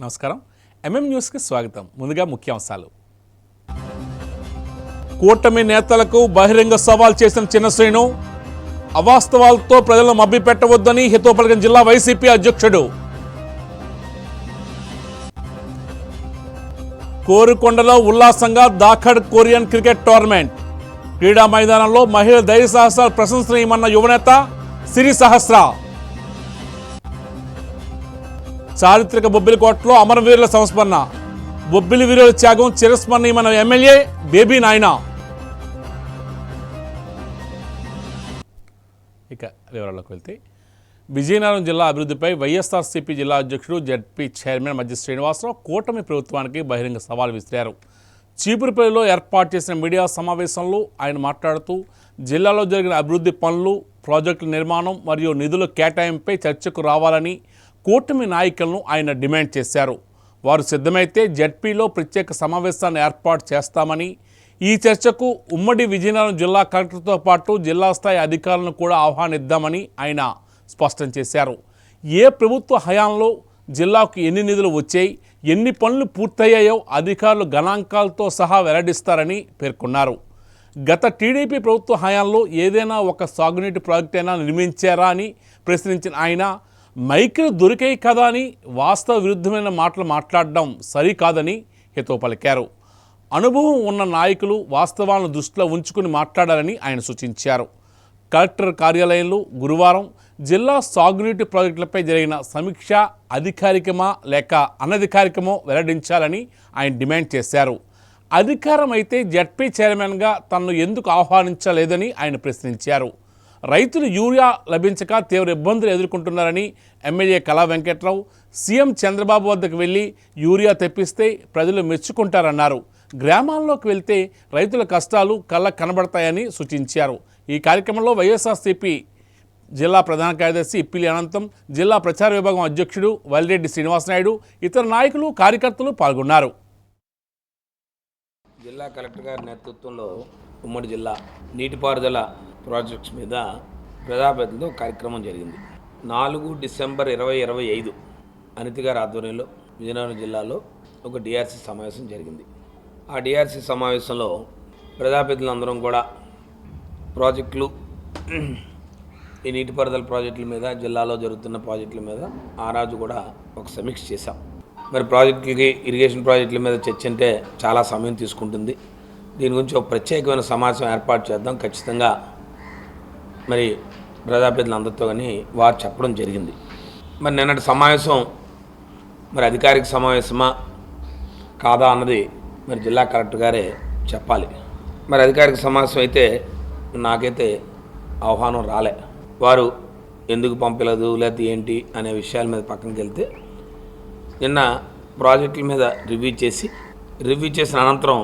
నమస్కారం. న్యూస్కి స్వాగతం. ముందుగా ముఖ్యాంశాలు. కూటమి నేతలకు బహిరంగ సవాల్ చేసిన చిన్నశ్రీను, అవాస్తవాలతో ప్రజలను మభ్యపెట్టవద్దని హితవు పలికిన జిల్లా వైసీపీ అధ్యక్షుడు. కోరుకొండలో ఉల్లాసంగా దాఖడ్ కొరియన్ క్రికెట్ టోర్నమెంట్. క్రీడా మైదానంలో మహిళల ధైర్య సాహసాలు ప్రశంసనీయమన్న యువనేత సిరి సహస్ర. చారిత్రక బొబ్బిలికోటలో అమరవీరుల సంస్మరణ. బొబ్బిలి వీరుల త్యాగం చిరస్మరణీయమన్న ఎమ్మెల్యే బేబీ నాయన. ఇక వివరాల్లోకి వెళ్తే, విజయనగరం జిల్లా అభివృద్ధిపై వైఎస్ఆర్సీపీ జిల్లా అధ్యక్షుడు జెడ్పీ చైర్మన్ మధ్య శ్రీనివాసరావు కూటమి ప్రభుత్వానికి బహిరంగ సవాల్ విసిరారు. చీపురుపల్లిలో ఏర్పాటు చేసిన మీడియా సమావేశంలో ఆయన మాట్లాడుతూ జిల్లాలో జరిగిన అభివృద్ధి పనులు, ప్రాజెక్టుల నిర్మాణం మరియు నిధుల కేటాయింపై చర్చకు రావాలని కూటమి నాయకులను ఆయన డిమాండ్ చేశారు. వారు సిద్ధమైతే జెడ్పీలో ప్రత్యేక సమావేశాన్ని ఏర్పాటు చేస్తామని, ఈ చర్చకు ఉమ్మడి విజయనగరం జిల్లా కలెక్టర్తో పాటు జిల్లా స్థాయి అధికారులను కూడా ఆహ్వానిద్దామని ఆయన స్పష్టం చేశారు. ఏ ప్రభుత్వ హయాంలో జిల్లాకు ఎన్ని నిధులు వచ్చాయి, ఎన్ని పనులు పూర్తయ్యాయో అధికారులు గణాంకాలతో సహా వెల్లడిస్తారని పేర్కొన్నారు. గత టీడీపీ ప్రభుత్వ హయాంలో ఏదైనా ఒక సాగునీటి ప్రాజెక్ట్ అయినా నిర్మించారా అని ప్రశ్నించిన ఆయన, మైకులు దొరికాయి కదా అని వాస్తవ విరుద్ధమైన మాటలు మాట్లాడడం సరికాదని హితవు పలికారు. అనుభవం ఉన్న నాయకులు వాస్తవాలను దృష్టిలో ఉంచుకుని మాట్లాడాలని ఆయన సూచించారు. కలెక్టర్ కార్యాలయంలో గురువారం జిల్లా సాగునీటి ప్రాజెక్టులపై జరిగిన సమీక్ష అధికారికమా లేక అనధికారికమో వెల్లడించాలని ఆయన డిమాండ్ చేశారు. అధికారం అయితే జెడ్పీ చైర్మన్గా తనను ఎందుకు ఆహ్వానించలేదని ఆయన ప్రశ్నించారు. రైతులు యూరియా లభించక తీవ్ర ఇబ్బందులు ఎదుర్కొంటున్నారని ఎమ్మెల్యే కళా వెంకట్రావు సీఎం చంద్రబాబు వద్దకు వెళ్ళి యూరియా తెప్పిస్తే ప్రజలు మెచ్చుకుంటారన్నారు. గ్రామాల్లోకి వెళ్తే రైతుల కష్టాలు కళ్ళకు కనబడతాయని సూచించారు. ఈ కార్యక్రమంలో వైఎస్ఆర్సీపీ జిల్లా ప్రధాన కార్యదర్శి ఇప్పిలి అనంతం, జిల్లా ప్రచార విభాగం అధ్యక్షుడు వల్లిరెడ్డి శ్రీనివాసనాయుడు, ఇతర నాయకులు, కార్యకర్తలు పాల్గొన్నారు. జిల్లా కలెక్టర్ గారి నేతృత్వంలో ఉమ్మడి జిల్లా నీటిపారుదల ప్రాజెక్ట్స్ మీద ప్రజాప్రతినిధులతో కార్యక్రమం జరిగింది. 4 డిసెంబర్ 2025 అనితి గారి ఆధ్వర్యంలో విజయనగరం జిల్లాలో ఒక డిఆర్సీ సమావేశం జరిగింది. ఆ డిఆర్సీ సమావేశంలో ప్రజాప్రతినిధులందరం కూడా ప్రాజెక్టులు, ఈ నీటిపారుదల ప్రాజెక్టుల మీద, జిల్లాలో జరుగుతున్న ప్రాజెక్టుల మీద ఆ రోజు కూడా ఒక సమీక్ష చేశాం. మరి ప్రాజెక్టులకి, ఇరిగేషన్ ప్రాజెక్టుల మీద చర్చ అంటే చాలా సమయం తీసుకుంటుంది. దీని గురించి ఒక ప్రత్యేకమైన సమావేశం ఏర్పాటు చేద్దాం ఖచ్చితంగా మరి ప్రజాప్రతినిధులందరితో కానీ వారు చెప్పడం జరిగింది. మరి నిన్నటి సమావేశం మరి అధికారిక సమావేశమా కాదా అన్నది మరి జిల్లా కలెక్టర్ గారే చెప్పాలి. మరి అధికారిక సమావేశం అయితే నాకైతే ఆహ్వానం రాలే. వారు ఎందుకు పంపలేదు లేకపోతే ఏంటి అనే విషయాల మీద పక్కనకి వెళ్తే, నిన్న ప్రాజెక్టుల మీద రివ్యూ చేసిన అనంతరం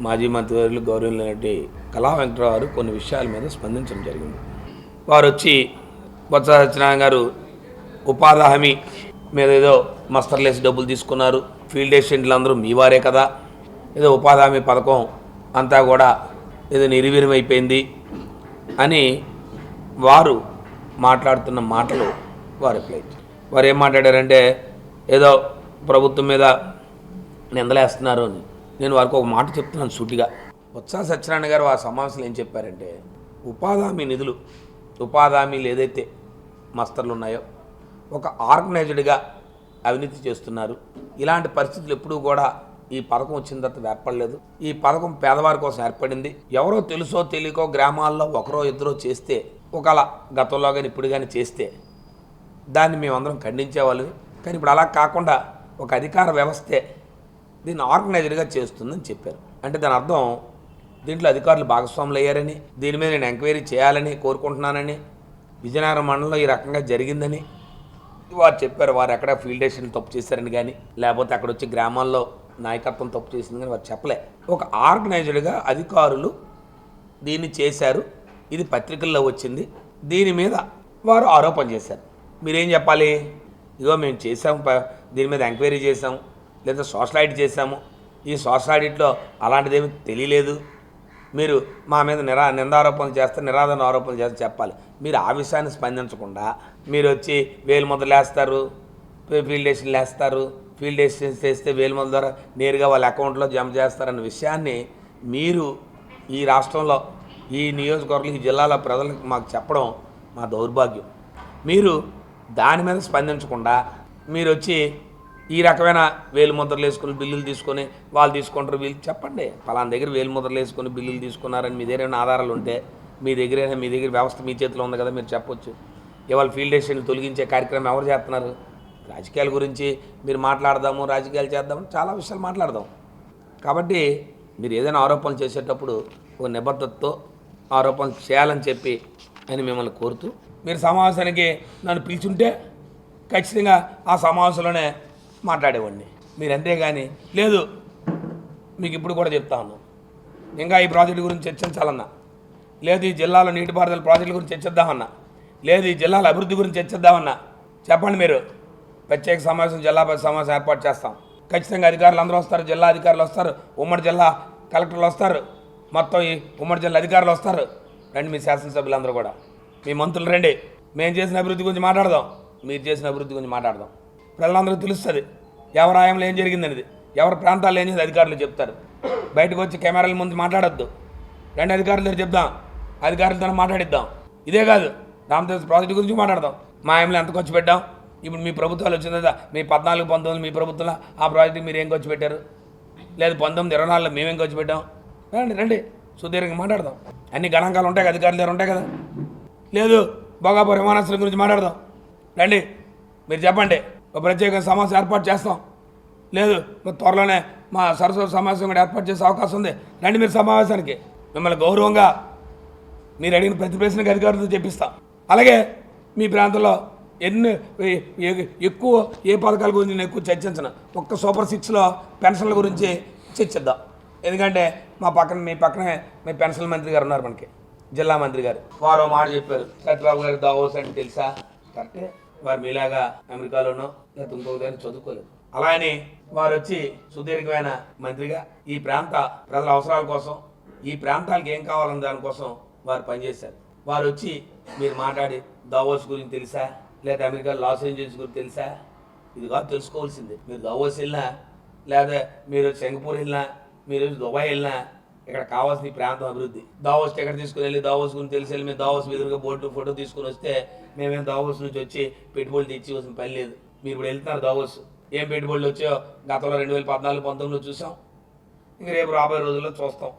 మాజీ మంత్రివర్యులు గౌరవనీయులైనటువంటి కళా వెంకట్రావు గారు కొన్ని విషయాల మీద స్పందించడం జరిగింది. వారు వచ్చి బొత్స సత్యనారాయణ గారు ఉపాధి హామీ మీద ఏదో మస్తర్లేసి డబ్బులు తీసుకున్నారు, ఫీల్డ్ అసిస్టెంట్లు అందరూ మీ వారే కదా, ఏదో ఉపాధి హామీ పథకం అంతా కూడా ఏదో నిర్వీర్యమైపోయింది అని వారు మాట్లాడుతున్న మాటలు వారు రిప్లై. వారు ఏం మాట్లాడారంటే ఏదో ప్రభుత్వం మీద నిందలేస్తున్నారు అని. నేను వారికి ఒక మాట చెప్తున్నాను సూటిగా. బొత్స సత్యనారాయణ గారు ఆ సమావేశంలో ఏం చెప్పారంటే, ఉపాధి హామీ నిధులు, ఉపాధి హామీలు ఏదైతే మస్తర్లు ఉన్నాయో ఒక ఆర్గనైజ్డ్గా అవినీతి చేస్తున్నారు. ఇలాంటి పరిస్థితులు ఎప్పుడూ కూడా ఈ పథకం వచ్చిన తర్వాత ఏర్పడలేదు. ఈ పథకం పేదవారి కోసం ఏర్పడింది. ఎవరో తెలుసో తెలియకో గ్రామాల్లో ఒకరో ఇద్దరో చేస్తే, ఒకలా గతంలో కానీ ఇప్పుడు కానీ చేస్తే దాన్ని మేమందరం ఖండించేవాళ్ళం. కానీ ఇప్పుడు అలా కాకుండా ఒక అధికార వ్యవస్థే దీన్ని ఆర్గనైజ్డ్గా చేస్తుందని చెప్పారు. అంటే దాని అర్థం దీంట్లో అధికారులు భాగస్వాములు అయ్యారని, దీని మీద నేను ఎంక్వైరీ చేయాలని కోరుకుంటున్నానని, విజయనగరం మండలంలో ఈ రకంగా జరిగిందని వారు చెప్పారు. వారు ఎక్కడ ఫీల్డ్ అసిస్టెంట్ తప్పు చేశారని కానీ, లేకపోతే అక్కడ వచ్చి గ్రామాల్లో నాయకత్వం తప్పు చేసింది కానీ వారు చెప్పలే. ఒక ఆర్గనైజ్డ్గా అధికారులు దీన్ని చేశారు, ఇది పత్రికల్లో వచ్చింది, దీని మీద వారు ఆరోపణ చేశారు. మీరేం చెప్పాలి? ఇగో మేము చేసాము, దీని మీద ఎంక్వైరీ చేసాము, లేదా సోషల్ ఆడిట్ చేసాము, ఈ సోషల్ ఆడిట్లో అలాంటిదేమీ తెలియలేదు, మీరు మా మీద నిందారోపణలు చేస్తారు, నిరాధన ఆరోపణలు చేస్తారు చెప్పాలి. మీరు ఆ విషయాన్ని స్పందించకుండా మీరు వచ్చి వేలు ముద్రలు వేస్తారు, ఫీల్డ్ డేషన్లు వేస్తారు, ఫీల్డ్ అసిస్టెన్స్ చేస్తే 1000 మంది ద్వారా నేరుగా వాళ్ళ అకౌంట్లో జమ చేస్తారన్న విషయాన్ని మీరు ఈ రాష్ట్రంలో ఈ నియోజకవర్గం ఈ జిల్లాల ప్రజలకు మాకు చెప్పడం మా దౌర్భాగ్యం. మీరు దాని మీద స్పందించకుండా మీరు వచ్చి ఈ రకమైన 1000 ముద్రలు వేసుకుని బిల్లులు తీసుకొని వాళ్ళు తీసుకుంటారు, వీళ్ళు చెప్పండి పలానా దగ్గర 1000 ముద్రలు వేసుకొని బిల్లులు తీసుకున్నారని మీ దగ్గర ఏమైనా ఆధారాలు ఉంటే మీ దగ్గర వ్యవస్థ మీ చేతిలో ఉంది కదా, మీరు చెప్పొచ్చు. ఇవాళ ఫీల్డ్ అసిస్టెంట్లు తొలగించే కార్యక్రమం ఎవరు చేస్తున్నారు? రాజకీయాల గురించి మీరు మాట్లాడదాము, రాజకీయాలు చేద్దామని చాలా విషయాలు మాట్లాడదాం. కాబట్టి మీరు ఏదైనా ఆరోపణలు చేసేటప్పుడు ఒక నిబద్ధతతో ఆరోపణలు చేయాలని చెప్పి అని మిమ్మల్ని కోరుతూ, మీరు సమావేశానికి నన్ను పిలిచుంటే ఖచ్చితంగా ఆ సమావేశంలోనే మాట్లాడేవాడిని. మీరు అంతేగాని లేదు మీకు ఇప్పుడు కూడా చెప్తా ఉన్నాను, ఇంకా ఈ ప్రాజెక్టు గురించి చర్చించాలన్నా, లేదు ఈ జిల్లాలో నీటిపారుదల ప్రాజెక్టుల గురించి చర్చిద్దామన్నా, లేదు ఈ జిల్లాల అభివృద్ధి గురించి చర్చిద్దామన్నా చెప్పండి. మీరు ప్రత్యేక సమావేశం జిల్లా సమావేశం ఏర్పాటు చేస్తాం. ఖచ్చితంగా అధికారులు అందరూ వస్తారు, జిల్లా అధికారులు వస్తారు, ఉమ్మడి జిల్లా కలెక్టర్లు వస్తారు, మొత్తం ఈ ఉమ్మడి జిల్లా అధికారులు వస్తారు. రండి మీ శాసనసభ్యులందరూ కూడా, మీ మంత్రులు రండి, మేము చేసిన అభివృద్ధి గురించి మాట్లాడదాం, మీరు చేసిన అభివృద్ధి గురించి మాట్లాడదాం. ప్రజలందరూ తెలుస్తుంది ఎవరి ఆయంలో ఏం జరిగిందనేది, ఎవరి ప్రాంతాల్లో ఏం చేసింది అధికారులు చెప్తారు. బయటకు వచ్చి కెమెరాల ముందు మాట్లాడొద్దు, రెండు అధికారుల దగ్గర చెప్దాం, అధికారులతో మాట్లాడిద్దాం. ఇదే కాదు రామతీర్థ ప్రాజెక్టు గురించి మాట్లాడదాం. మా ఆయంలో ఎంత ఖర్చు పెట్టాం, ఇప్పుడు మీ ప్రభుత్వాలు వచ్చింది కదా, మీ 14-19 మీ ప్రభుత్వంలో ఆ ప్రాజెక్టుకి మీరు ఏం ఖర్చు పెట్టారు, లేదు 19-24లో మేమేం ఖర్చు పెట్టాం. రండి రండి సుదీర్ఘంగా మాట్లాడదాం. అన్ని గణాంకాలు ఉంటాయి కదా, అధికారుల దగ్గర ఉంటాయి కదా. లేదు భోగాపురం విమానాశ్రయం గురించి మాట్లాడదాం, రండి మీరు చెప్పండి, ఒక ప్రత్యేక సమావేశం ఏర్పాటు చేస్తాం. లేదు త్వరలోనే మా సరస్వతి సమావేశం కూడా ఏర్పాటు చేసే అవకాశం ఉంది, రండి మీరు సమావేశానికి. మిమ్మల్ని గౌరవంగా మీరు అడిగిన ప్రతి ప్రశ్నకి అధికారులతో చెప్పిస్తాం. అలాగే మీ ప్రాంతంలో ఎక్కువ ఏ పథకాల గురించి నేను ఎక్కువ చర్చించను, ఒక్క సూపర్ 6లో పెన్షన్ల గురించి చర్చిద్దాం. ఎందుకంటే మీ పక్కనే మీ పెన్షన్ మంత్రి గారు ఉన్నారు, మనకి జిల్లా మంత్రి గారు. వారు మాట చెప్పారు, సత్యబాబు గారు దావోస్ అంటే తెలుసా? కరెక్టే, వారు మీలాగా అమెరికాలోనో లేదా ఇంకొక దగ్గర చదువుకోలేదు. అలా అని వారు వచ్చి సుదీర్ఘమైన మంత్రిగా ఈ ప్రాంత ప్రజల అవసరాల కోసం, ఈ ప్రాంతాలకు ఏం కావాలన్న దానికోసం వారు పనిచేశారు. వారు వచ్చి మీరు మాట్లాడి దావోస్ గురించి తెలుసా, లేదా అమెరికా లాస్ ఏంజల్స్ గురించి తెలుసా? ఇది కాదు తెలుసుకోవాల్సింది. మీరు దావోస్ వెళ్ళినా, లేదా మీరు సింగపూర్ వెళ్ళినా, మీరు దుబాయ్ వెళ్ళినా, ఇక్కడ కావాల్సిన ఈ ప్రాంతం అభివృద్ధి. దావోస్ టికెట్ తీసుకుని వెళ్ళి దావోస్ గురించి తెలిసి వెళ్ళి మేము దావోస్ ఎదురుగా బోర్డు ఫోటో తీసుకుని వస్తే మేమేం దావోస్ నుంచి వచ్చి పెట్టుబడులు తెచ్చివలసిన పని లేదు. మీరు ఇప్పుడు వెళ్తున్నారు దావోస్, ఏం పెట్టుబడులు వచ్చాయో గతంలో 2014-19లో చూసాం, ఇంక రేపు రాబోయే రోజుల్లో చూస్తాం.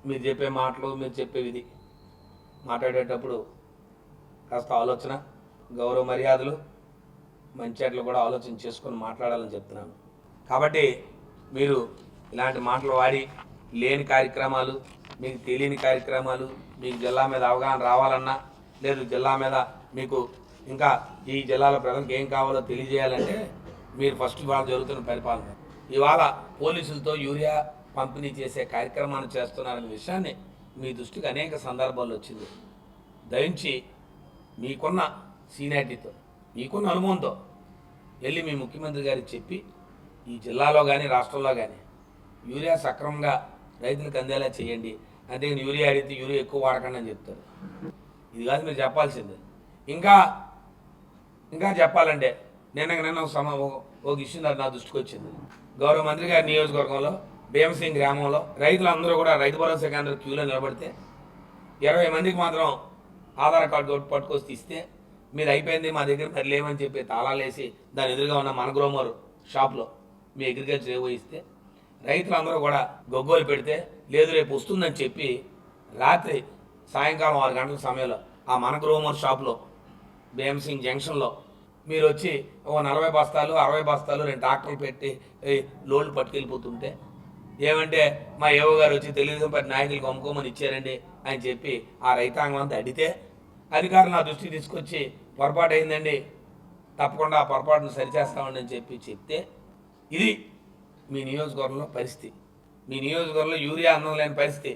మీరు చెప్పే మాటలు, మీరు చెప్పే విధి, మాట్లాడేటప్పుడు కాస్త ఆలోచన, గౌరవ మర్యాదలు, మంచి అట్లు కూడా ఆలోచన చేసుకొని మాట్లాడాలని చెప్తున్నాను. కాబట్టి మీరు ఇలాంటి మాటలు వాడి లేని కార్యక్రమాలు, మీకు తెలియని కార్యక్రమాలు, మీకు జిల్లా మీద అవగాహన రావాలన్నా, లేదు జిల్లా మీద మీకు ఇంకా ఈ జిల్లాల ప్రజలకు ఏం కావాలో తెలియజేయాలంటే మీరు ఫస్ట్ ఇవాళ జరుగుతున్న పరిపాలన, ఇవాళ పోలీసులతో యూరియా పంపిణీ చేసే కార్యక్రమాన్ని చేస్తున్నారనే విషయాన్ని మీ దృష్టికి అనేక సందర్భాల్లో వచ్చింది. దయించి మీకున్న సీనియారిటీతో, మీకున్న అనుభవంతో వెళ్ళి మీ ముఖ్యమంత్రి గారికి చెప్పి ఈ జిల్లాలో కానీ రాష్ట్రంలో కానీ యూరియా సక్రమంగా రైతులకు అందేలా చేయండి. అంతేగాని యూరియా అడిగితే యూరియా ఎక్కువ వాడకండి అని చెప్తారు. ఇది కాదు మీరు చెప్పాల్సిందే. ఇంకా చెప్పాలంటే నిన్న ఒక ఇష్యూ నా దృష్టికి వచ్చింది. గౌరవ మంత్రి గారి నియోజకవర్గంలో భీమసింగ్ గ్రామంలో రైతులందరూ కూడా రైతు భరోసా కేంద్రం క్యూలో నిలబడితే 20 మందికి మాత్రం ఆధార్ కార్డు పట్టుకొచ్చి ఇస్తే మీరు అయిపోయింది మా దగ్గర మరి లేవని చెప్పి తాళాలు వేసి దాని ఎదురుగా ఉన్న మన గ్రోమర్ షాప్లో మీ అగ్రికల్చర్ ఏవో ఇస్తే రైతులందరూ కూడా గొగ్గోలు పెడితే లేదు రేపు వస్తుందని చెప్పి రాత్రి సాయంకాలం 6 గంటల సమయంలో ఆ మన గ్రోమర్ షాప్లో భీమసింగ్ జంక్షన్లో మీరు వచ్చి ఓ 40 బస్తాలు 60 బస్తాలు 2 ట్రాక్టర్లు పెట్టి లోడ్లు పట్టుకెళ్ళిపోతుంటే ఏమంటే మా ఏవో గారు వచ్చి తెలుగుదేశం పార్టీ నాయకులకు అమ్ముకోమని ఇచ్చారండి అని చెప్పి ఆ రైతాంగం అంతా అడిగితే అధికారులు నా దృష్టికి తీసుకొచ్చి పొరపాటు అయిందండి, తప్పకుండా ఆ పొరపాటును సరిచేస్తామండి అని చెప్తే ఇది మీ నియోజకవర్గంలో పరిస్థితి. మీ నియోజకవర్గంలో యూరియా అందం లేని పరిస్థితి.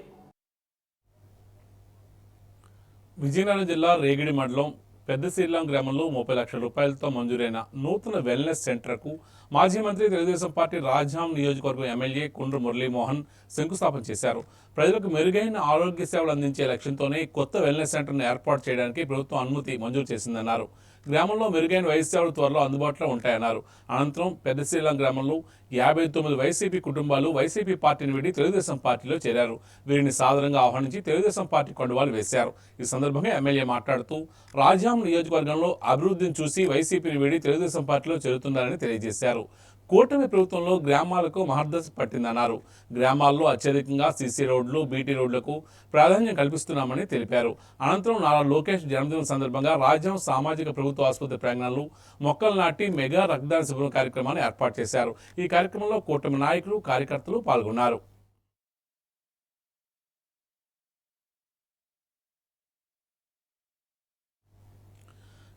విజయనగరం జిల్లా రేగిడి మండలం పెద్ద శ్రీలం గ్రామంలో 30 లక్షల రూపాయలతో మంజూరైన నూతన వెల్నెస్ సెంటర్కు మాజీ మంత్రి తెలుగుదేశం పార్టీ రాజాం నియోజకవర్గం ఎమ్మెల్యే కుండ్రు మురళీమోహన్ శంకుస్థాపన చేశారు. ప్రజలకు మెరుగైన ఆరోగ్య సేవలు అందించే లక్ష్యంతోనే కొత్త వెల్నెస్ సెంటర్ను ఏర్పాటు చేయడానికి ప్రభుత్వం అనుమతి మంజూరు చేసిందన్నారు. గ్రామంలో మెరుగైన వైద్య సేవలు త్వరలో అందుబాటులో ఉంటాయన్నారు. అనంతరం పెద్దశ్రీలం గ్రామంలో 59 వైసీపీ కుటుంబాలు వైసీపీ పార్టీని వీడి తెలుగుదేశం పార్టీలో చేరారు. వీరిని సాధారణంగా ఆహ్వానించి తెలుగుదేశం పార్టీ కండువాలు వేశారు. ఈ సందర్భంగా ఎమ్మెల్యే మాట్లాడుతూ రాజాం నియోజకవర్గంలో అభివృద్ధిని చూసి వైసీపీని వీడి తెలుగుదేశం పార్టీలో చేరుతున్నారని తెలియజేశారు. కూటమి ప్రభుత్వంలో గ్రామాలకు మహర్దశ పట్టిందన్నారు. గ్రామాల్లో అత్యధికంగా సీసీ రోడ్లు, బీటీ రోడ్లకు ప్రాధాన్యం కల్పిస్తున్నామని తెలిపారు. అనంతరం నారా లోకేష్ జన్మదినం సందర్భంగా రాజ్యం సామాజిక ప్రభుత్వ ఆసుపత్రి ప్రాంగణంలో మొక్కలు నాటి మెగా రక్తదాన శిబిరం కార్యక్రమాన్ని ఏర్పాటు చేశారు. ఈ కార్యక్రమంలో కూటమి నాయకులు, కార్యకర్తలు పాల్గొన్నారు.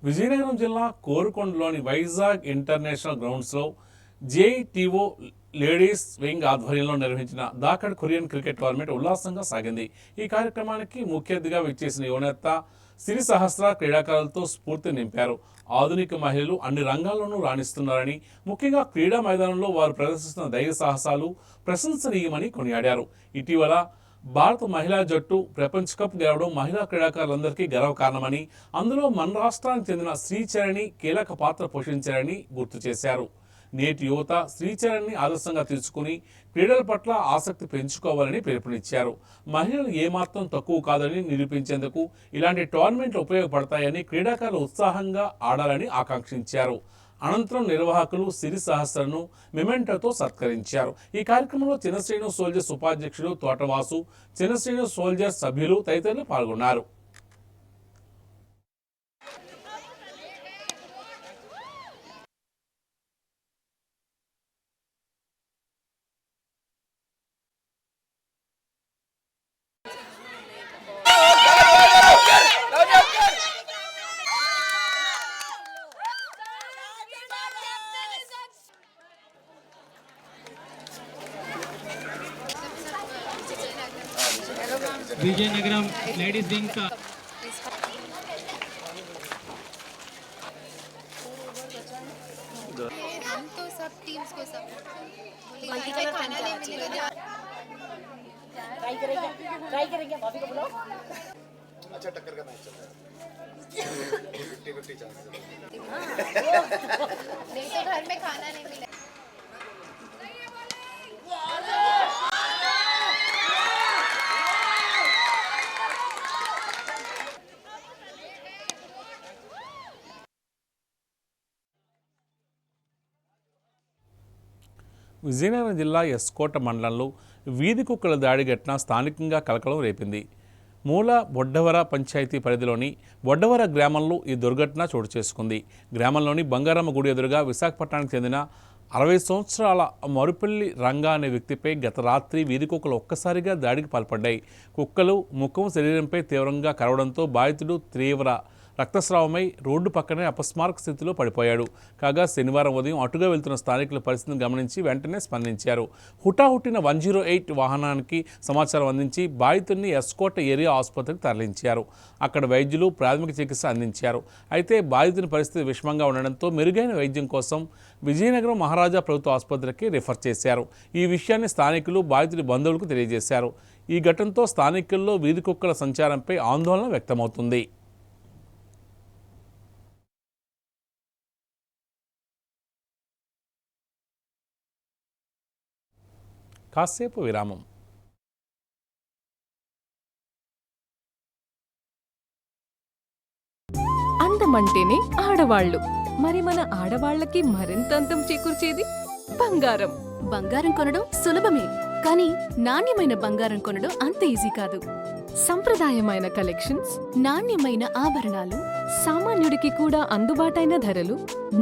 విజయనగరం జిల్లా కోరుకొండలోని వైజాగ్ ఇంటర్నేషనల్ గ్రౌండ్స్లో జేఈటీఓ లేడీస్ వింగ్ ఆధ్వర్యంలో నిర్వహించిన దాకడ్ కొరియన్ క్రికెట్ టోర్నమెంట్ ఉల్లాసంగా సాగింది. ఈ కార్యక్రమానికి ముఖ్య అతిథిగా విచ్చేసిన యువనేత సిరి సహస్ర క్రీడాకారులతో స్ఫూర్తి నింపారు. ఆధునిక మహిళలు అన్ని రంగాల్లోనూ రాణిస్తున్నారని, ముఖ్యంగా క్రీడా మైదానంలో వారు ప్రదర్శిస్తున్న ధైర్య సాహసాలు ప్రశంసనీయమని కొనియాడారు. ఇటీవల భారత మహిళా జట్టు ప్రపంచ కప్ గెలవడం మహిళా క్రీడాకారులందరికీ గర్వకారణమని, అందులో మన రాష్ట్రానికి చెందిన శ్రీచరణి కీలక పాత్ర పోషించారని గుర్తు చేశారు. నేటి యువత శ్రీచరణ్ని ఆదర్శంగా తీసుకుని క్రీడల పట్ల ఆసక్తి పెంచుకోవాలని పిలుపునిచ్చారు. మహిళలు ఏమాత్రం తక్కువ కాదని నిరూపించేందుకు ఇలాంటి టోర్నమెంట్లు ఉపయోగపడతాయని, క్రీడాకారులు ఉత్సాహంగా ఆడాలని ఆకాంక్షించారు. అనంతరం నిర్వాహకులు సిరి సహస్రను మెమెంటోతో సత్కరించారు. ఈ కార్యక్రమంలో చిన్నశ్రేణు సోల్జర్స్ ఉపాధ్యక్షుడు తోటవాసు, చిన్నశ్రేణు సోల్జర్స్ సభ్యులు తదితరులు పాల్గొన్నారు. विजयनगरम लेडीज विंग का हम तो सब टीम्स को सपोर्ट खाना नहीं मिलेगा। ट्राई करेंगे भाभी को बुलाओ। अच्छा टक्कर का मैच चल रहा है 50-50 चांसेस नहीं तो घर में खाना नहीं मिलेगा। విజయనగరం జిల్లా ఎస్కోట మండలంలో వీధి కుక్కల దాడి ఘటన స్థానికంగా కలకలం రేపింది. మూల బొడ్డవర పంచాయతీ పరిధిలోని బొడ్డవర గ్రామంలో ఈ దుర్ఘటన చోటు చేసుకుంది. గ్రామంలోని బంగారమ్మ గుడి ఎదురుగా విశాఖపట్నానికి చెందిన 60 సంవత్సరాల మరుపల్లి రంగా అనే వ్యక్తిపై గత రాత్రి వీధి కుక్కలు ఒక్కసారిగా దాడికి పాల్పడ్డాయి. కుక్కలు ముఖం, శరీరంపై తీవ్రంగా కరవడంతో బాధితుడు తీవ్ర రక్తస్రావమై రోడ్డు పక్కనే అపస్మారక స్థితిలో పడిపోయాడు. కాగా శనివారం ఉదయం అటుగా వెళ్తున్న స్థానికుల పరిస్థితిని గమనించి వెంటనే స్పందించారు. హుటాహుటిన 108 వాహనానికి సమాచారం అందించి బాధితుడిని ఎస్కోట ఏరియా ఆసుపత్రికి తరలించారు. అక్కడ వైద్యులు ప్రాథమిక చికిత్స అందించారు. అయితే బాధితుని పరిస్థితి విషమంగా ఉండడంతో మెరుగైన వైద్యం కోసం విజయనగరం మహారాజా ప్రభుత్వ ఆసుపత్రికి రిఫర్ చేశారు. ఈ విషయాన్ని స్థానికులు బాధితుడి బంధువులకు తెలియజేశారు. ఈ ఘటనతో స్థానికుల్లో వీధి కుక్కల సంచారంపై ఆందోళన వ్యక్తమవుతుంది. కాసేపు విరామం. అందమంటేనే ఆడవాళ్ళు. మరి మన ఆడవాళ్ళకి మరింత అందం చేకూర్చేది బంగారం. బంగారం కొనడం సులభమే, కానీ నాణ్యమైన బంగారం కొనడం అంత ఈజీ కాదు. సంప్రదాయమైన కలెక్షన్స్, నాణ్యమైన ఆభరణాలు, సామాన్యుడికి కూడా అందుబాటైన ధరలు,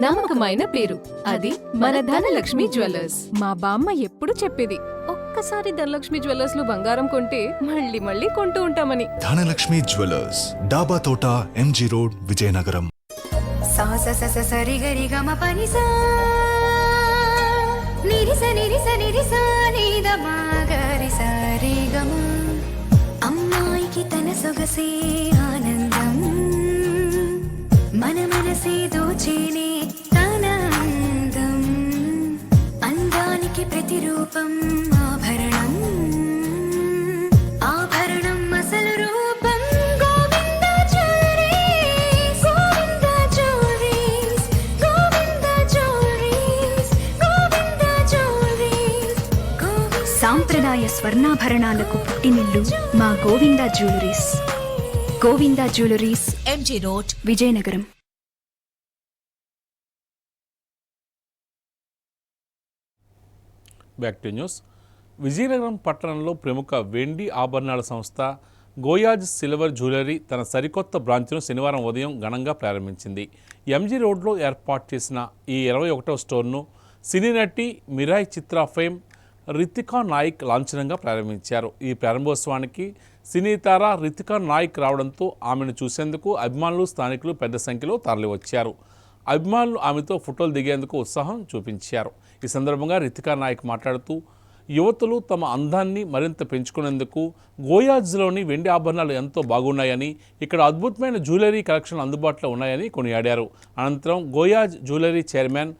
నమ్మకమైన పేరు, అది మన ధనలక్ష్మి జ్యువెలర్స్. మా బామ్మ ఎప్పుడు చెప్పేది, ఒక్కసారి ధనలక్ష్మి జ్యువెలర్స్ లో బంగారం కొంటే మళ్ళీ మళ్ళీ కొంటూ ఉంటామని. ధనలక్ష్మి జ్యువెలర్స్, డాబా తోట, ఎంజీ రోడ్, విజయనగరం. అమ్మాయికి తన సొగసే ఆనందం, మన మనసే దోచేనే తన అందం, అందానికి ప్రతిరూపం ఆభరణం, ఆభరణం అసలు రూపం గోవింద జ్యువెలరీ, గోవింద జ్యువెలరీ. సాంప్రదాయ స్వర్ణాభరణాలకు పుట్టినిల్లు మా Govinda jewelleries. Govinda jewelleries, MG road, Vizianagaram. Back to news. Vizianagaram పట్టణంలో ప్రముఖ వెండి ఆభరణాల సంస్థ గోయాజ్ సిల్వర్ జ్యువెలరీ తన సరికొత్త బ్రాంచ్ను శనివారం ఉదయం ఘనంగా ప్రారంభించింది. ఎంజీ రోడ్లో ఏర్పాటు చేసిన ఈ 21వ స్టోర్ను సినీ నటి మిరాయ్ చిత్ర ఫేమ్ రితికా నాయక్ లాంఛనంగా ప్రారంభించారు. ఈ ప్రారంభోత్సవానికి సినీ తార రితికా నాయక్ రావడంతో ఆమెను చూసేందుకు అభిమానులు, స్థానికులు పెద్ద సంఖ్యలో తరలివచ్చారు. అభిమానులు ఆమెతో ఫోటోలు దిగేందుకు ఉత్సాహం చూపించారు. ఈ సందర్భంగా రితికా నాయక్ మాట్లాడుతూ యువతులు తమ అందాన్ని మరింత పెంచుకునేందుకు గోయాజ్లోని వెండి ఆభరణాలు ఎంతో బాగున్నాయని, ఇక్కడ అద్భుతమైన జ్యువెలరీ కలెక్షన్లు అందుబాటులో ఉన్నాయని కొనియాడారు. అనంతరం గోయాజ్ జ్యువెలరీ చైర్మన్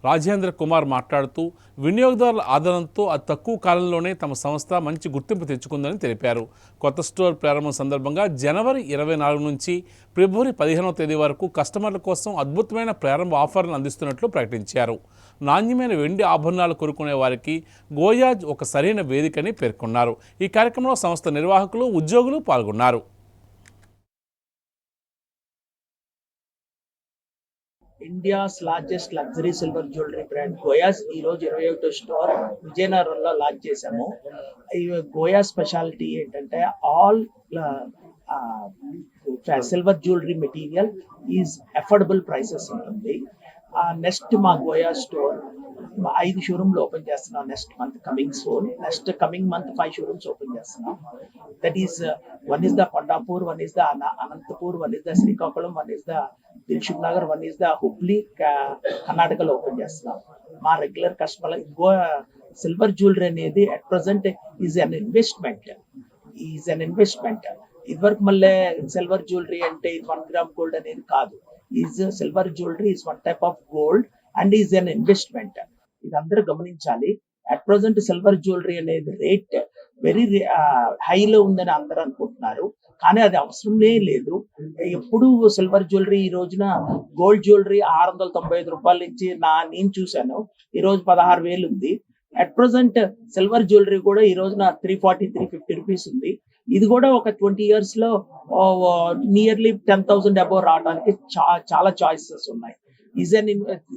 రాజేంద్ర కుమార్ మాట్లాడుతూ వినియోగదారుల ఆదరణతో అతి తక్కువ కాలంలోనే తమ సంస్థ మంచి గుర్తింపు తెచ్చుకుందని తెలిపారు. కొత్త స్టోర్ ప్రారంభం సందర్భంగా జనవరి 24 నుంచి ఫిబ్రవరి 15వ తేదీ వరకు కస్టమర్ల కోసం అద్భుతమైన ప్రారంభ ఆఫర్లను అందిస్తున్నట్లు ప్రకటించారు. నాణ్యమైన వెండి ఆభరణాలు కొనుక్కునే వారికి గోయాజ్ ఒక సరైన వేదికని పేర్కొన్నారు. ఈ కార్యక్రమంలో సంస్థ నిర్వాహకులు, ఉద్యోగులు పాల్గొన్నారు. India's largest luxury silver jewellery brand Goya's ఈ రోజు 21వ స్టోర్ విజయనగరంలో లాంచ్ చేశాము. ఈ గోయా స్పెషాలిటీ ఏంటంటే all silver jewellery material is affordable prices ఉంటుంది. నెక్స్ట్ మా గోయా స్టోర్ 5 షోరూమ్లు ఓపెన్ చేస్తున్నాం. Next coming month 5 showrooms open చేస్తున్నాం. That is one is the Kondapur, one is the Anantapur, one is the Srikakulam, one is the Dilsukhnagar, one is the Hubli, కర్ణాటకలో open చేస్తున్నాం. మా regular customer silver jewellery అనేది at present is an investment. ఇదివరకు మళ్ళీ silver jewellery అంటే 1 gram gold అనేది కాదు. Silver jewellery is one type of gold and is an investment. ఇది అందరూ గమనించాలి. అట్ ప్రజెంట్ సిల్వర్ జ్యువెలరీ అనేది రేట్ వెరీ హైలో ఉందని అందరూ అనుకుంటున్నారు, కానీ అది అవసరమే లేదు. ఎప్పుడు సిల్వర్ జ్యువెలరీ ఈ రోజున గోల్డ్ జ్యువెలరీ 695 రూపాయల నుంచి నేను చూశాను, ఈ రోజు 16,000 ఉంది. అట్ ప్రజెంట్ సిల్వర్ జ్యువెలరీ కూడా ఈ రోజున 340-350 రూపీస్ ఉంది. ఇది కూడా ఒక 20 years లో నియర్లీ 10,000 అబోవ్ రావడానికి చాలా చాయిసెస్ ఉన్నాయి.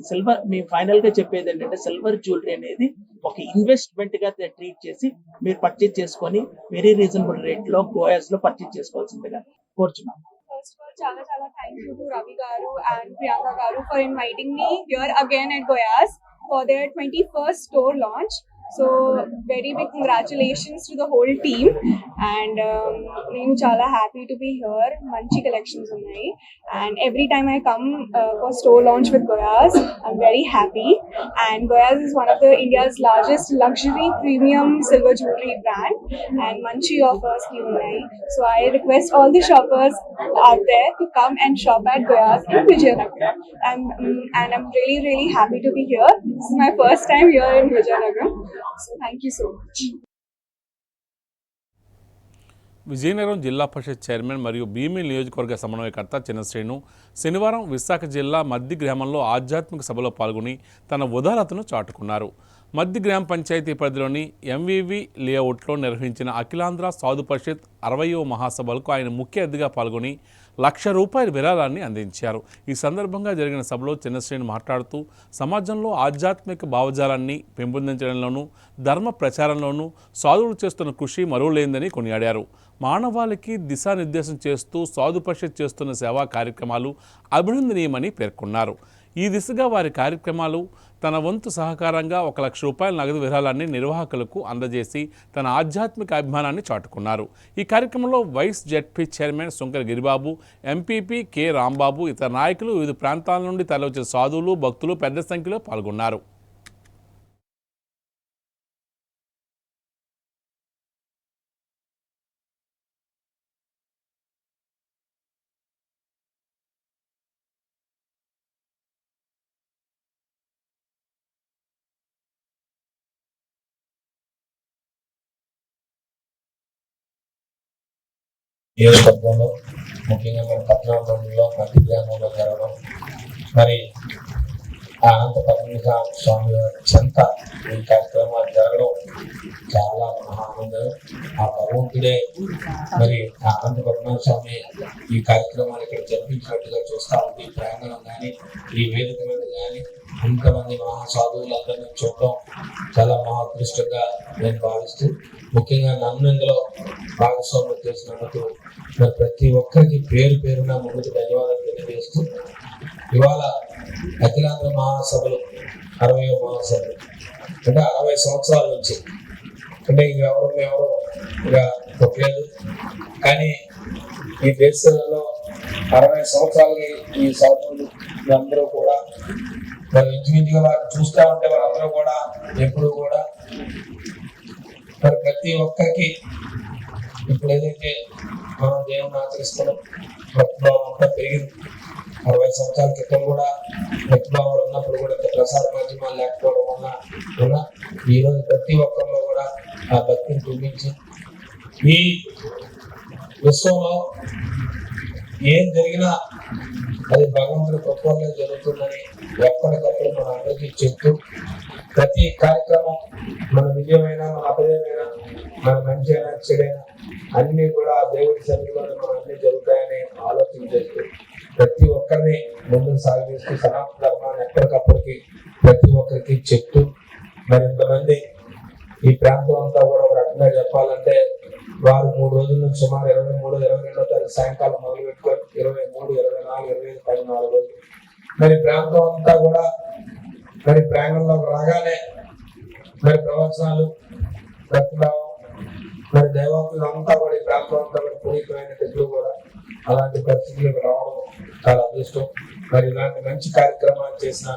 సిల్వర్ మేము ఫైనల్ గా చెప్పేది ఏంటంటే సిల్వర్ జ్యువెలరీ అనేది ఒక ఇన్వెస్ట్మెంట్ గా ట్రీట్ చేసి మీరు పర్చేజ్ చేసుకొని వెరీ రీజనబుల్ రేట్ లో గోయాస్ లో పర్చేజ్ చేసుకోవాల్సిందిగా కోరుచున్నాం. First of all, చాలా thank you to Ravi Garu and Priyanka Garu for inviting me here again at Goyas for their 21st store launch. So very big congratulations to the whole team and నేను చాలా happy to be here. మంచి collections ఉన్నాయి and every time I come for store launch with Goyas I'm very happy, and Goyas is one of the India's largest luxury premium silver jewelry brand and మంచి offers కి ఉన్నాయి. So I request all the shoppers out there to come and shop at Goyas in Vijayanagaram, and I'm really happy to be here. This is my first time here in Vijayanagaram. So thank you so much. Vizianagaram జిల్లా పరిషత్ chairman మరియు భీమిలి నియోజకవర్గ సమన్వయకర్త చిన్నశ్రేణు శనివారం విశాఖ జిల్లా మద్ది గ్రామంలో ఆధ్యాత్మిక సభలో పాల్గొని తన ఉదారతను చాటుకున్నారు. మద్ది గ్రామ పంచాయతీ పరిధిలోని ఎంవివి లేఅవుట్లో నిర్వహించిన అఖిలాంధ్ర సాధు పరిషత్ 60వ మహాసభలకు ఆయన ముఖ్య అతిథిగా పాల్గొని ₹1,00,000 విరాళాన్ని అందించారు. ఈ సందర్భంగా జరిగిన సభలో చిన్నశ్రేణి మాట్లాడుతూ సమాజంలో ఆధ్యాత్మిక భావజాలాన్ని పెంపొందించడంలోనూ ధర్మ ప్రచారంలోనూ సాధువులు చేస్తున్న కృషి మరువలేందని కొనియాడారు. మానవాళికి దిశానిర్దేశం చేస్తూ సాధు పరిషత్ చేస్తున్న సేవా కార్యక్రమాలు అభినందనీయమని పేర్కొన్నారు. ఈ దిశగా వారి కార్యక్రమాలు తన వంతు సహకారంగా ₹1,00,000 నగదు విరాళాన్ని నిర్వాహకులకు అందజేసి తన ఆధ్యాత్మిక అభిమానాన్ని చాటుకున్నారు. ఈ కార్యక్రమంలో vice ZP chairman Sunkara Giribabu, MPP K Rambabu, ఇతర నాయకులు, వివిధ ప్రాంతాల నుండి తరలివచ్చిన సాధువులు, భక్తులు పెద్ద సంఖ్యలో పాల్గొన్నారు. నియోజకవర్గంలో ముఖ్యంగా మన పట్టణంలో మధ్య గ్రామంలో జరగడం, మరి అనంత పద్మనాభ స్వామి వారి చెంత ఈ కార్యక్రమాలు జరగడం చాలా మహానందం. ఆ భగవంతుడే మరి ఆ అనంత పద్మనాభ స్వామి ఈ కార్యక్రమాలు ఇక్కడ జరిపించినట్టుగా చూస్తా ఉంది. ఈ ప్రాంగణం కానీ ఈ వేదిక మీద కానీ అంతమంది మహాసాధువులందరినీ చూడడం చాలా మహాదృష్టంగా నేను భావిస్తూ, ముఖ్యంగా నన్ను ఇందులో భాగస్వామ్యం చేసినందుకు మరి ప్రతి ఒక్కరికి పేరు పేరున ముందుకు ధన్యవాదాలు తెలియజేస్తూ, ఇవాళ అఖిలాంధ్ర మహాసభలు 60వ మహాసభలు అంటే 60 సంవత్సరాల నుంచి అంటే ఎవరు ఇక పుట్టలేదు, కానీ ఈ దేశంలో 60 సంవత్సరాలకి ఈ సాధువులు అందరూ కూడా మరి ఇంచుమించుగా వారు చూస్తూ ఉంటే వారందరూ కూడా ఎప్పుడు కూడా మరి ప్రతి ఒక్కరికి ఇప్పుడు ఏదైతే మనం దేవుని ఆచరిస్తున్నాం భక్తిభావం అంతా పెరిగింది. 60 సంవత్సరాల క్రితం కూడా భక్తిభావాలు ఉన్నప్పుడు కూడా ప్రసార మాధ్యమాలు లేకపోవడం వల్ల ఈ రోజు ప్రతి ఒక్కరిలో కూడా ఆ భక్తిని చూపించి ఈ విశ్వంలో ఏం జరిగినా అది భగవంతుడి కృపలో జరుగుతుందని ఎప్పటికప్పుడు మన అందరికీ చెప్తూ, ప్రతి కార్యక్రమం మన విజయమైనా మన అపజయమైనా మన మంచి అయినా చెడైనా అన్ని కూడా దేవుడి సన్నిధిలోనే మనం అన్ని జరుగుతాయని ఆలోచన చేస్తూ ప్రతి ఒక్కరిని ముందుకు సాగిస్తూ సనాతన ధర్మాన్ని ఎప్పటికప్పటికి ప్రతి ఒక్కరికి చెప్తూ, మరి ఇంతమంది ఈ ప్రాంతం అంతా కూడా ఒక రకంగా చెప్పాలంటే వారు 3 రోజుల నుంచి సుమారు 23, 22వ తారీఖు సాయంకాలం మొదలు పెట్టుకొని 23, 24, 25, 14 రోజులు మరి ప్రాంతం అంతా కూడా మరి ప్రాంగణంలోకి రాగానే మరి ప్రవచనాలు, భక్తిభావం, మరి దైవకులు అంతా కూడా ఈ ప్రాంతం అంతా కూడా పునీతమైన తెట్లు కూడా అలాంటి పరిస్థితులకు రావడం చాలా అదృష్టం. మరి ఇలాంటి మంచి కార్యక్రమాలు చేసిన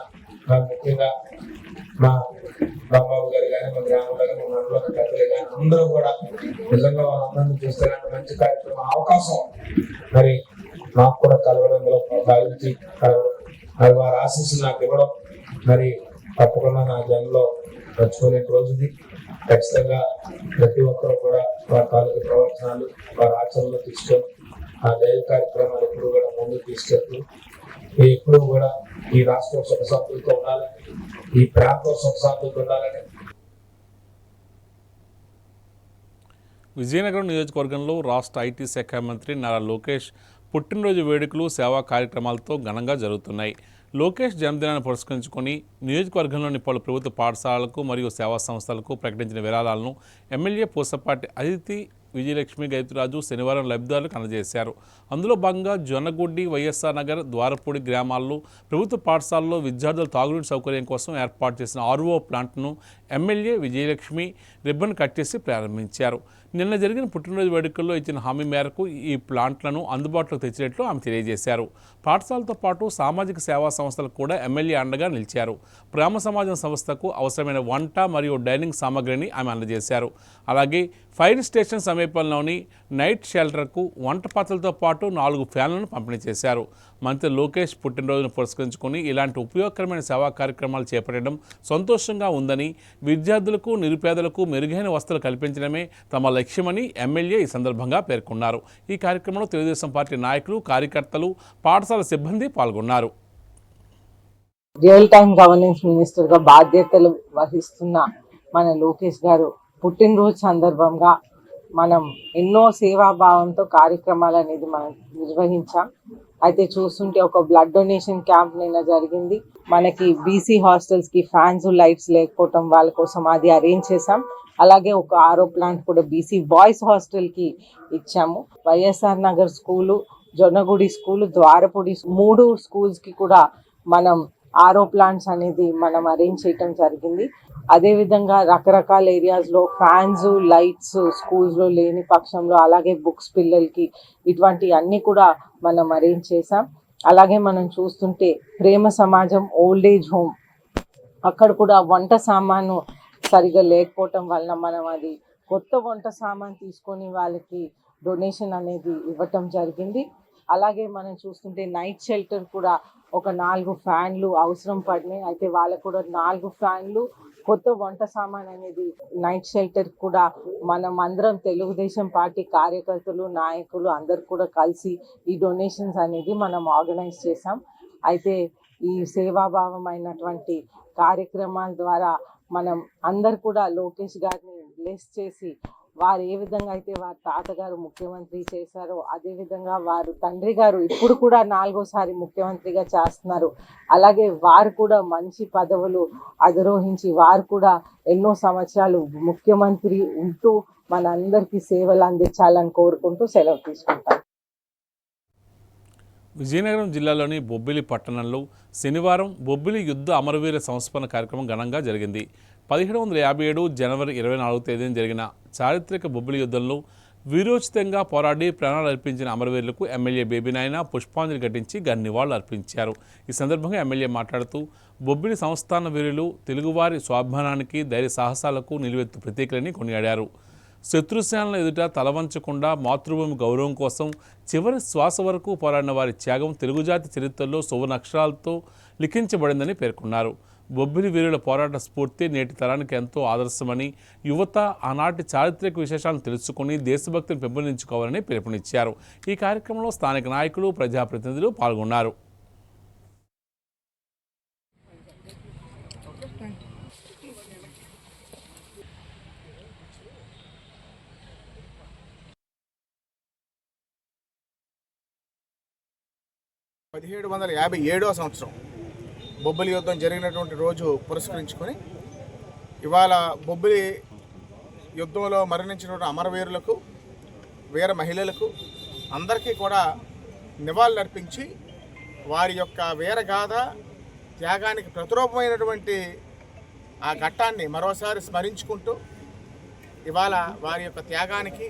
ముఖ్యంగా మా రాంబాబు గారు కానీ మా గ్రామంలో కానీ మా మండలంలో పెద్దలు కానీ అందరూ కూడా నిజంగా వాళ్ళందరినీ చూస్తే మంచి కార్యక్రమం అవకాశం మరి నాకు కూడా కలవడంలో భావించి కలవడం, మరి వారి ఆశీస్సులు నాకు ఇవ్వడం మరి తప్పకుండా నా జన్మలో మర్చిపోలే రోజుది. ఖచ్చితంగా ప్రతి ఒక్కరు కూడా వారి తాలూకు ప్రవర్తనాలు వారి ఆచరణలో తీసుకొని ఆ దైవ కార్యక్రమాలు ఎప్పుడు కూడా ముందుకు తీసుకెళ్తూ ఎప్పుడు కూడా ఈ రాష్ట్రం సుఖశాంతులతో ఉండాలని, ఈ ప్రాంతం సుఖశాంతులతో ఉండాలని. విజయనగరం నియోజకవర్గంలో రాష్ట్ర ఐటీ శాఖ మంత్రి నారా లోకేష్ పుట్టినరోజు వేడుకలు సేవా కార్యక్రమాలతో ఘనంగా జరుగుతున్నాయి. లోకేష్ జన్మదినాన్ని పురస్కరించుకొని నియోజకవర్గంలోని పలు ప్రభుత్వ పాఠశాలలకు మరియు సేవా సంస్థలకు ప్రకటించిన విరాళాలను ఎమ్మెల్యే పూసపాటి అదితి విజయలక్ష్మి గైతురాజు శనివారం లబ్ధిదారులకు అందజేశారు. అందులో భాగంగా జొన్నగుడ్డి, వైఎస్ఆర్ నగర్, ద్వారపూడి గ్రామాల్లో ప్రభుత్వ పాఠశాలలో విద్యార్థుల తాగునీటి సౌకర్యం కోసం ఏర్పాటు చేసిన RO ప్లాంట్ను ఎమ్మెల్యే విజయలక్ష్మి రిబ్బన్ కట్ చేసి ప్రారంభించారు. నిన్న జరిగిన పుట్టినరోజు వేడుకల్లో ఇచ్చిన హామీ మేరకు ఈ ప్లాంట్లను అందుబాటులోకి తెచ్చినట్లు ఆమె తెలియజేశారు. పాఠశాలతో పాటు సామాజిక సేవా సంస్థలకు కూడా ఎమ్మెల్యే అండగా నిలిచారు. గ్రామ సమాజం సంస్థకు అవసరమైన వంట మరియు డైనింగ్ సామాగ్రిని ఆమె అందజేశారు. అలాగే ఫైర్ స్టేషన్ సమీపంలోని నైట్ షెల్టర్కు వంట పాత్రలతో పాటు 4 ఫ్యాన్లను పంపిణీ చేశారు. మంత్రి లోకేష్ పుట్టినరోజును పురస్కరించుకొని ఇలాంటి ఉపయోగకరమైన సేవా కార్యక్రమాలు చేపట్టడం సంతోషంగా ఉందని, విద్యార్థులకు, నిరుపేదలకు మెరుగైన వసతులు కల్పించడమే తమ లక్ష్యమని ఎమ్మెల్యే ఈ సందర్భంగా పేర్కొన్నారు. ఈ కార్యక్రమంలో తెలుగుదేశం పార్టీ నాయకులు, కార్యకర్తలు, పాఠశాల సిబ్బంది పాల్గొన్నారు. రియల్ టైం గవర్నెన్స్ మినిస్టర్గా బాధ్యతలు వహిస్తున్న మన లోకేష్ గారు పుట్టినరోజు సందర్భంగా మనం ఎన్నో సేవాభావంతో కార్యక్రమాలు అనేది మనం నిర్వహించాం. అయితే చూస్తుంటే ఒక బ్లడ్ డొనేషన్ క్యాంప్ నిన్న జరిగింది. మనకి బీసీ హాస్టల్స్కి ఫ్యాన్స్, లైట్స్ లేకపోవటం వాళ్ళ కోసం అది అరేంజ్ చేసాం. అలాగే ఒక RO ప్లాంట్ కూడా బీసీ బాయ్స్ హాస్టల్కి ఇచ్చాము. వైఎస్ఆర్ నగర్ స్కూలు, జొన్నగుడి స్కూలు, ద్వారపూడి 3 స్కూల్స్కి కూడా మనం RO ప్లాంట్స్ అనేది మనం అరేంజ్ చేయటం జరిగింది. అదేవిధంగా రకరకాల ఏరియాస్లో ఫ్యాన్స్, లైట్స్ స్కూల్స్లో లేని పక్షంలో అలాగే బుక్స్ పిల్లలకి ఇటువంటి అన్నీ కూడా మనం అరేంజ్ చేసాం. అలాగే మనం చూస్తుంటే ప్రేమ సమాజం ఓల్డ్ ఏజ్ హోమ్, అక్కడ కూడా వంట సామాను సరిగా లేకపోవటం వలన మనం అది కొత్త వంట సామాన్ తీసుకొని వాళ్ళకి డొనేషన్ అనేది ఇవ్వటం జరిగింది. అలాగే మనం చూస్తుంటే నైట్ షెల్టర్ కూడా ఒక 4 ఫ్యాన్లు అవసరం పడినాయి. అయితే వాళ్ళకు కూడా 4 ఫ్యాన్లు, కొత్త వంట సామాన్ అనేది నైట్ షెల్టర్ కూడా మనం అందరం తెలుగుదేశం పార్టీ కార్యకర్తలు, నాయకులు అందరు కూడా కలిసి ఈ డొనేషన్స్ అనేది మనం ఆర్గనైజ్ చేసాం. అయితే ఈ సేవాభావమైనటువంటి కార్యక్రమాల ద్వారా మనం అందరు కూడా లోకేష్ గారిని బ్లెస్ చేసి వారు ఏ విధంగా అయితే వారి తాతగారు ముఖ్యమంత్రి చేశారో అదేవిధంగా వారు తండ్రి గారు ఇప్పుడు కూడా 4వ సారి ముఖ్యమంత్రిగా చేస్తున్నారు. అలాగే వారు కూడా మంచి పదవులు అధిరోహించి వారు కూడా ఎన్నో సంవత్సరాలు ముఖ్యమంత్రి ఉంటూ మనందరికీ సేవలు అందించాలని కోరుకుంటూ సెలవు తీసుకుంటాం. విజయనగరం జిల్లాలోని బొబ్బిలి పట్టణంలో శనివారం బొబ్బిలి యుద్ధ అమరవీర సంస్మరణ కార్యక్రమం ఘనంగా జరిగింది. 1757 జనవరి 24వ తేదీన జరిగిన చారిత్రక బొబ్బిలి యుద్ధంలో వీరోచితంగా పోరాడి ప్రాణాలు అర్పించిన అమరవీరులకు ఎమ్మెల్యే బేబీ నాయన పుష్పాంజలి ఘటించి నివాళులు అర్పించారు. ఈ సందర్భంగా ఎమ్మెల్యే మాట్లాడుతూ బొబ్బిలి సంస్థాన వీరులు తెలుగువారి స్వాభిమానానికి ధైర్య సాహసాలకు నిలువెత్తు ప్రతీకలని కొనియాడారు. శత్రుసేనల ఎదుట తలవంచకుండా మాతృభూమి గౌరవం కోసం చివరి శ్వాస వరకు పోరాడిన వారి త్యాగం తెలుగుజాతి చరిత్రలో సువర్ణ అక్షరాలతో లిఖించబడిందని పేర్కొన్నారు. బొబ్బిలి వీరుల పోరాట స్ఫూర్తి నేటి తరానికి ఎంతో ఆదర్శమని, యువత ఆనాటి చారిత్రక విశేషాలను తెలుసుకుని దేశభక్తిని పెంపొందించుకోవాలని పిలుపునిచ్చారు. ఈ కార్యక్రమంలో స్థానిక నాయకులు, ప్రజాప్రతినిధులు పాల్గొన్నారు. సంవత్సరం బొబ్బిలి యుద్ధం జరిగినటువంటి రోజు పురస్కరించుకొని ఇవాళ బొబ్బిలి యుద్ధంలో మరణించినటువంటి అమరవీరులకు, వీర మహిళలకు అందరికీ కూడా నివాళులు అర్పించి వారి యొక్క వీరగాథ త్యాగానికి ప్రతిరూపమైనటువంటి ఆ ఘట్టాన్ని మరోసారి స్మరించుకుంటూ ఇవాళ వారి యొక్క త్యాగానికి,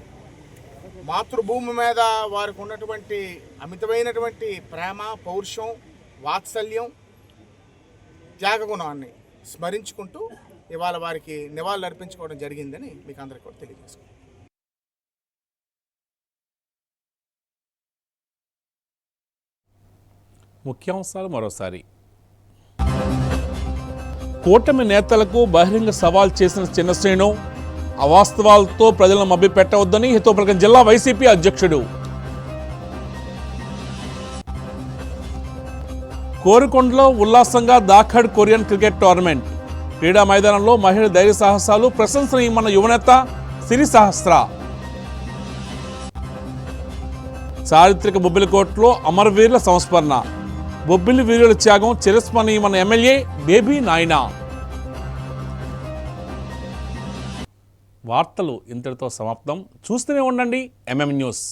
మాతృభూమి మీద వారికి ఉన్నటువంటి అమితమైనటువంటి ప్రేమ, పౌరుషం, వాత్సల్యం, త్యాగగుణాన్ని స్మరించుకుంటూ ఇవాళ వారికి నివాళులు అర్పించుకోవడం జరిగిందని మీకు అందరికీ కూడా తెలియజేసుకుంటాం. ముఖ్యాంశాలు మరోసారి. కూటమి నేతలకు బహిరంగ సవాల్ చేసిన చిన్నశ్రేణు అవాస్తవాలతో ప్రజలను మభ్యపెట్టవద్దని హితోపలకం జిల్లా వైసీపీ అధ్యక్షుడు. కోరుకొండలో ఉల్లాసంగా దాఖడ్ కొరియన్ క్రికెట్ టోర్నమెంట్. క్రీడా మైదానంలో మహిళల ధైర్య సాహసాలు ప్రశంసనీయమన్న యువనేత సిరి సహస్ర. చారిత్రక బొబ్బిలి కోటలో అమరవీరుల సంస్మరణ. బొబ్బిలి వీరుల త్యాగం చిరస్మరణీయమన్న ఎమ్మెల్యే బేబీ నాయన. వార్తలు ఇంతటితో సమాప్తం. చూస్తూనే ఉండండి ఎంఎం న్యూస్.